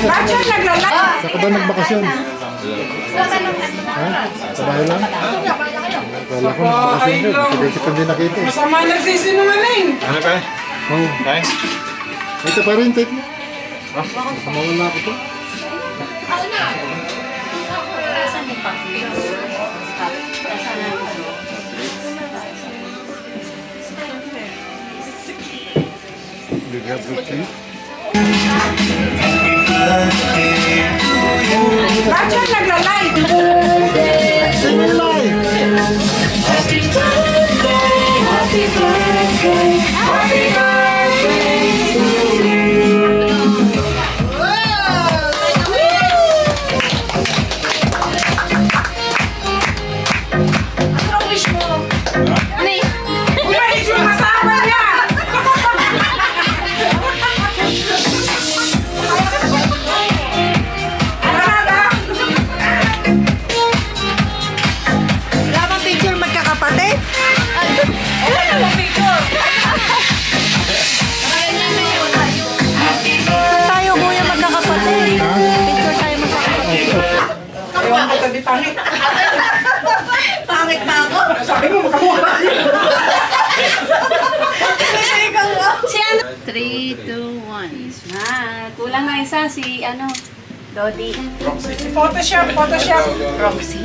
Ba't siya naglalak? Sa ka ba nagbakasyon? Ha? Sa bahay lang? Wala ko nagbakasyon din. Hindi kita din nakita. Masama nagsisinungaling. Ano ka? Oo. Kain? Ito pa rin, tape mo. Mawala ako to. Bigyan ko siya. Ba't siya naglalay? Sino live? Happy birthday, happy birthday, happy birthday to you. Anong wish mo? Umayos yung asawa niya! Wala bang picture magkakapatid? Tayo kuya magkakapatid. Picture tayo magkakapatid. Ewan ko tabi pangit. Pangit ba ako? Sabi mo, makamukha. Si ano? 3, 2, 1. Ah, kulang na isa si ano, Dodi. Photoshop, Photoshop. Roxy.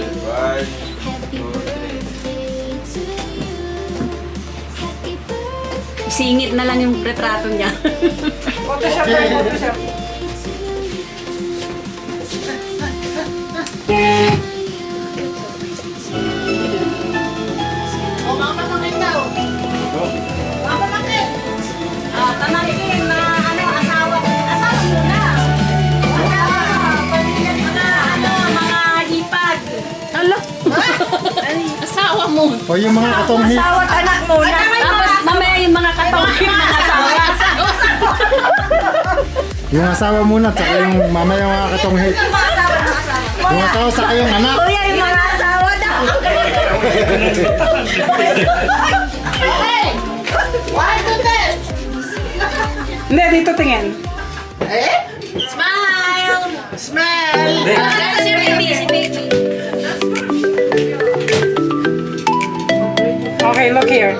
Singit na lang yung retrato niya. Photoshop tayo, Photoshop. Ah, tanakin na ano, asawa muna. Mga hipag. Hala. Asawa mo. O yung mga katonghi. Asawa't anak muna. Tapos mamaya yung mga katawin ng asawa. Yung asawa muna, tsaka yung mamaya yung mga katonghi. Yung asawa, saka yung anak. Kuya, yung mga asawa daw. Hindi, dito tingin. Si baby, si baby. Okay, look here.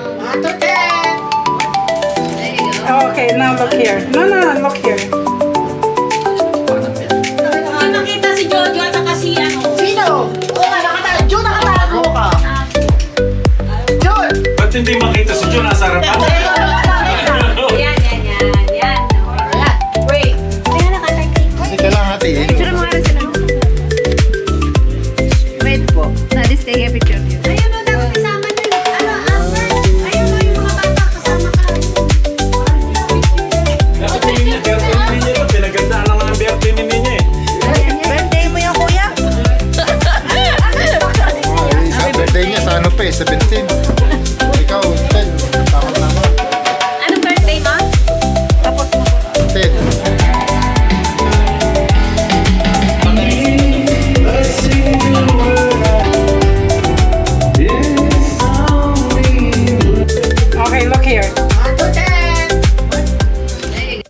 Okay, now look here. No, look here. Hindi makita si Jojo at saka si ano. Ba't hindi makita si John nasa harapan? Yan. Wait. Kasi kailangan hatiin. Picture mo nga rin sila. Wait po. Daddy, take a picture of you. Ayun o, dapat isama niyo. Ano, Amber? Ayun o, yung mga bata kasama ka. Nasa tingin niya, birthday ni Ninya. Pinagandaan lang ang birthday ni Ninya eh. Birthday mo yan kuya? Sa birthday niya sa ano pa eh, 17.